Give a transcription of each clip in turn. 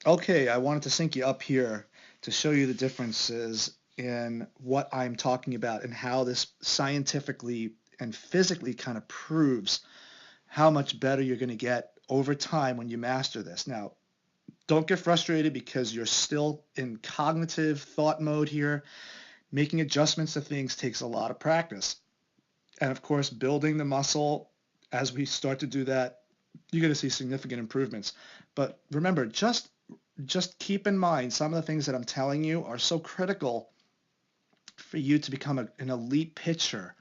Okay, I wanted to sync you up here to show you the differences in what I'm talking about and how this scientifically and physically kind of proves how much better you're going to get over time when you master this. Now, don't get frustrated because you're still in cognitive thought mode here. Making adjustments to things takes a lot of practice. And of course, building the muscle, as we start to do that, you're going to see significant improvements. But remember, just keep in mind some of the things that I'm telling you are so critical for you to become an elite pitcher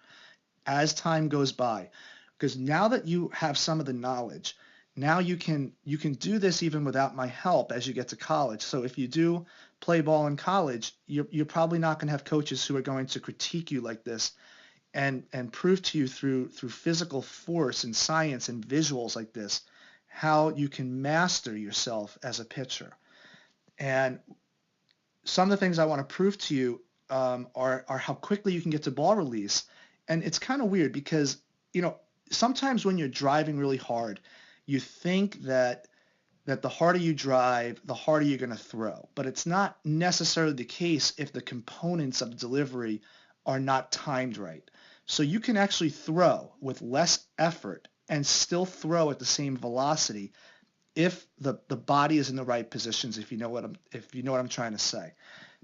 as time goes by. Because now that you have some of the knowledge, now you can do this even without my help as you get to college. So if you do play ball in college, you're probably not going to have coaches who are going to critique you like this and prove to you through physical force and science and visuals like this how you can master yourself as a pitcher. And some of the things I want to prove to you are how quickly you can get to ball release. And it's kind of weird because, you know, sometimes when you're driving really hard, you think that the harder you drive, the harder you're going to throw. But it's not necessarily the case if the components of delivery are not timed right. So you can actually throw with less effort and still throw at the same velocity if the body is in the right positions, if you know what I'm trying to say.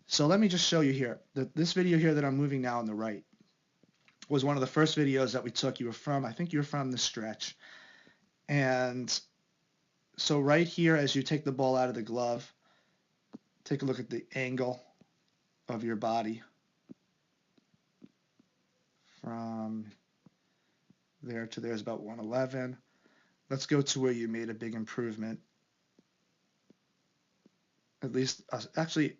So let me just show you here. This video here that I'm moving now on the right was one of the first videos that we took. I think you were from the stretch. And so right here, as you take the ball out of the glove, take a look at the angle of your body from there to there is about 111. Let's go to where you made a big improvement. At least, actually,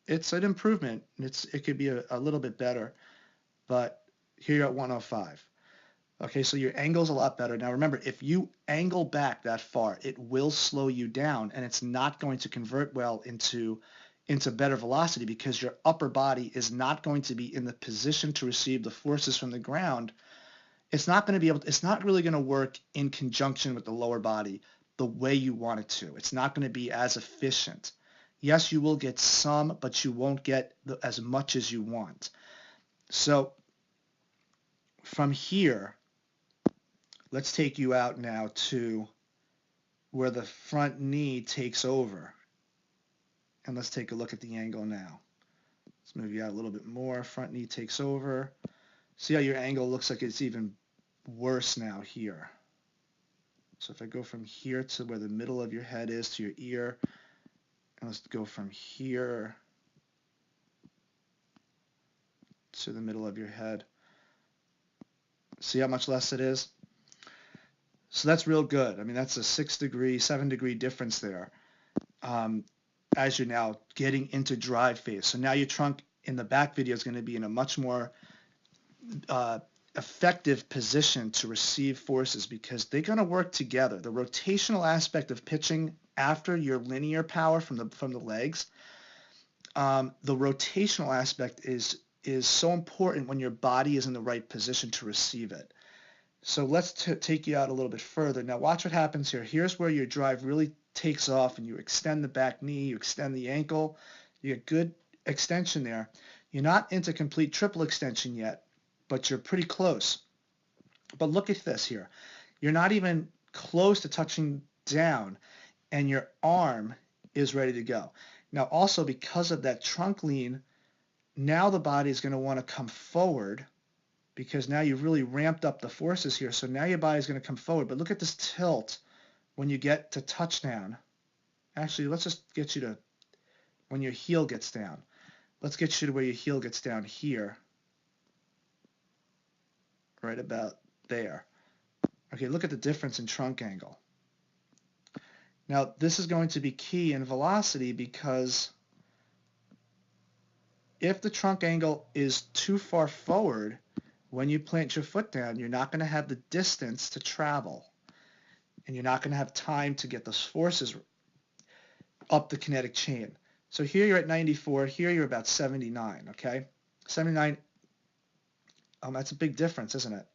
it's an improvement. It could be a little bit better, but here you're at 105. Okay, so your angle's a lot better. Now remember, if you angle back that far, it will slow you down and it's not going to convert well into better velocity because your upper body is not going to be in the position to receive the forces from the ground. It's not really going to work in conjunction with the lower body the way you want it to. It's not going to be as efficient. Yes, you will get some, but you won't get as much as you want. So from here, let's take you out now to where the front knee takes over. And let's take a look at the angle now. Let's move you out a little bit more. Front knee takes over. See how your angle looks like it's even worse now here. So if I go from here to where the middle of your head is to your ear, and let's go from here to the middle of your head. See how much less it is? So that's real good. I mean, that's a 6 degree, 7 degree difference there as you're now getting into drive phase. So now your trunk in the back video is going to be in a much more effective position to receive forces because they're going to work together. The rotational aspect of pitching after your linear power from the legs, the rotational aspect is so important when your body is in the right position to receive it. So let's take you out a little bit further. Now watch what happens here. Here's where your drive really takes off and you extend the back knee, you extend the ankle, you get good extension there. You're not into complete triple extension yet, but you're pretty close. But look at this here. You're not even close to touching down and your arm is ready to go. Now also because of that trunk lean, now the body is going to want to come forward because now you've really ramped up the forces here. So now your body's going to come forward. But look at this tilt when you get to touchdown. Actually, let's just get you to when your heel gets down. Let's get you to where your heel gets down here. Right about there. Okay, look at the difference in trunk angle. Now, this is going to be key in velocity because if the trunk angle is too far forward, when you plant your foot down, you're not going to have the distance to travel. And you're not going to have time to get those forces up the kinetic chain. So here you're at 94. Here you're about 79, okay? 79, that's a big difference, isn't it?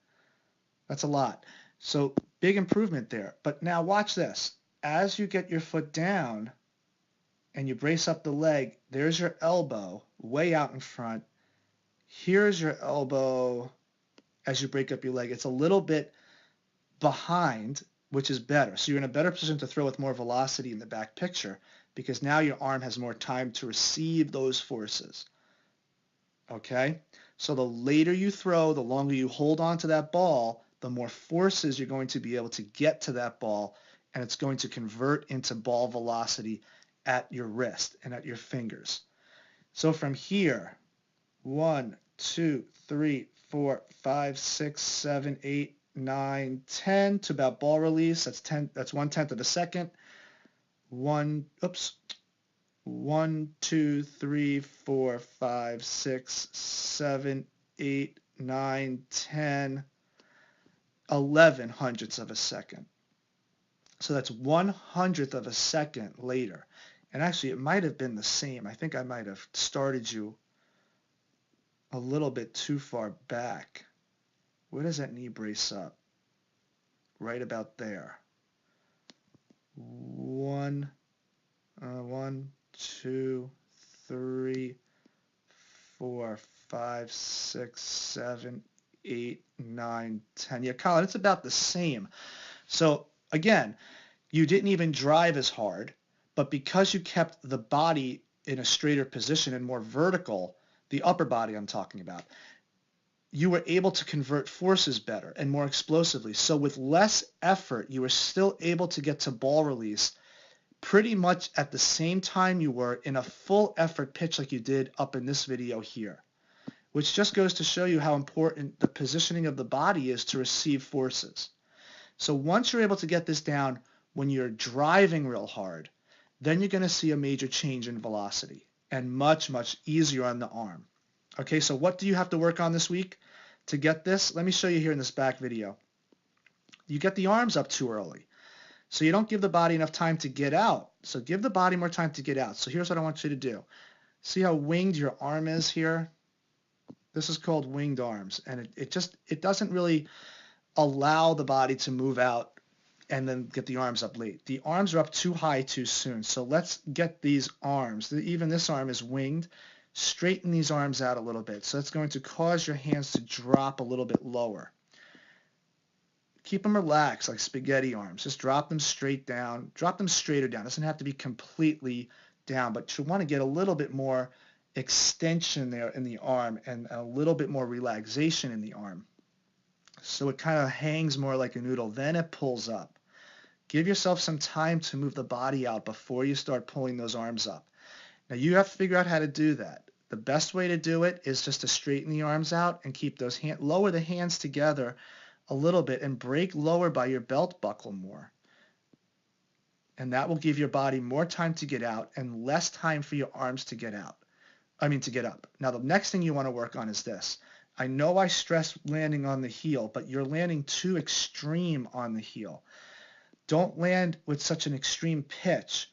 That's a lot. So big improvement there. But now watch this. As you get your foot down, and you brace up the leg, there's your elbow way out in front. Here's your elbow as you break up your leg. It's a little bit behind, which is better. So you're in a better position to throw with more velocity in the back picture because now your arm has more time to receive those forces. Okay? So the later you throw, the longer you hold on to that ball, the more forces you're going to be able to get to that ball, and it's going to convert into ball velocity at your wrist and at your fingers. So from here, 1, 2, 3, 4, 5, 6, 7, 8, 9, 10 to about ball release. That's 10. That's 1/10 of a second. 1, 2, 3, 4, 5, 6, 7, 8, 9, 10, 11 hundredths of a second. So that's 1/100th of a second later. And actually, it might have been the same. I think I might have started you a little bit too far back. Where does that knee brace up? Right about there. 1, 2, 3, 4, 5, 6, 7, 8, 9, 10. Yeah, Colin, it's about the same. So again, you didn't even drive as hard, but because you kept the body in a straighter position and more vertical, the upper body I'm talking about, you were able to convert forces better and more explosively. So with less effort, you were still able to get to ball release pretty much at the same time you were in a full effort pitch like you did up in this video here, which just goes to show you how important the positioning of the body is to receive forces. So once you're able to get this down when you're driving real hard, then you're going to see a major change in velocity and much, much easier on the arm. Okay, so what do you have to work on this week to get this? Let me show you here in this back video. You get the arms up too early. So you don't give the body enough time to get out. So give the body more time to get out. So here's what I want you to do. See how winged your arm is here? This is called winged arms. And it doesn't really allow the body to move out and then get the arms up late. The arms are up too high too soon. So let's get these arms. Even this arm is winged. Straighten these arms out a little bit. So it's going to cause your hands to drop a little bit lower. Keep them relaxed like spaghetti arms. Just drop them straight down. Drop them straighter down. It doesn't have to be completely down, but you want to get a little bit more extension there in the arm and a little bit more relaxation in the arm. So it kind of hangs more like a noodle. Then it pulls up. Give yourself some time to move the body out before you start pulling those arms up. Now you have to figure out how to do that. The best way to do it is just to straighten the arms out and keep those lower the hands together a little bit and break lower by your belt buckle more. And that will give your body more time to get out and less time for your arms to get out. To get up. Now the next thing you want to work on is this. I know I stress landing on the heel, but you're landing too extreme on the heel. Don't land with such an extreme pitch.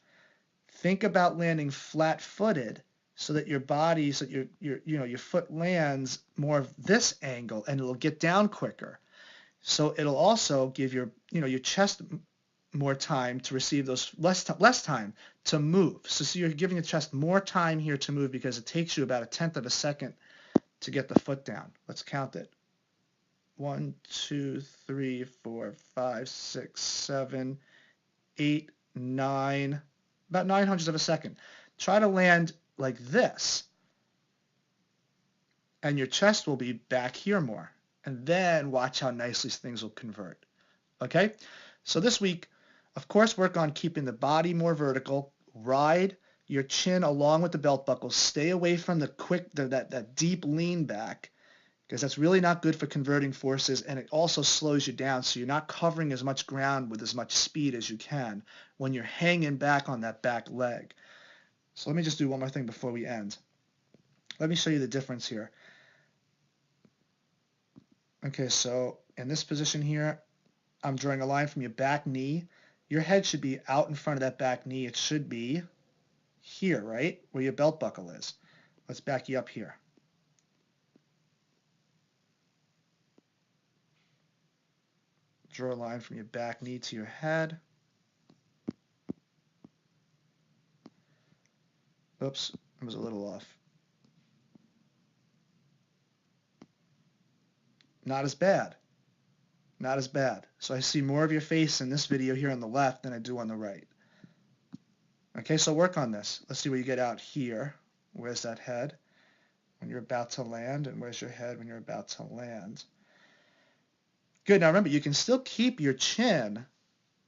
Think about landing flat-footed so that your body, so that your foot lands more of this angle and it'll get down quicker. So it'll also give your chest more time to receive those less time to move. So you're giving the chest more time here to move because it takes you about 1/10 of a second to get the foot down. Let's count it. 1, 2, 3, 4, 5, 6, 7, 8, 9, about 9/100 of a second. Try to land like this, and your chest will be back here more. And then watch how nicely things will convert. Okay? So this week, of course, work on keeping the body more vertical. Ride your chin along with the belt buckle. Stay away from that deep lean back because that's really not good for converting forces, and it also slows you down so you're not covering as much ground with as much speed as you can when you're hanging back on that back leg. So let me just do one more thing before we end. Let me show you the difference here. Okay, so in this position here, I'm drawing a line from your back knee. Your head should be out in front of that back knee. It should be here, right, where your belt buckle is. Let's back you up here. Draw a line from your back knee to your head. Oops, it was a little off. Not as bad. Not as bad. So I see more of your face in this video here on the left than I do on the right. Okay, so work on this. Let's see what you get out here. Where's that head when you're about to land, and where's your head when you're about to land? Good. Now remember, you can still keep your chin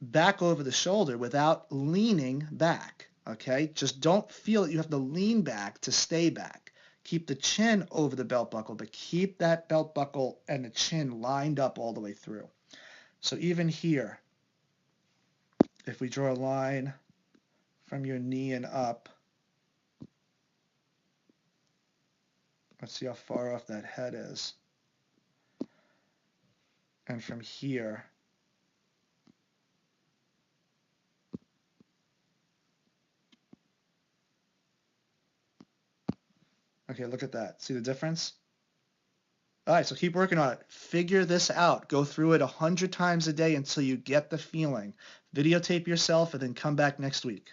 back over the shoulder without leaning back. Okay, just don't feel that you have to lean back to stay back. Keep the chin over the belt buckle, but keep that belt buckle and the chin lined up all the way through. So even here, if we draw a line from your knee and up, let's see how far off that head is. And from here, okay, look at that. See the difference? All right, so keep working on it. Figure this out. Go through it 100 times a day until you get the feeling. Videotape yourself and then come back next week.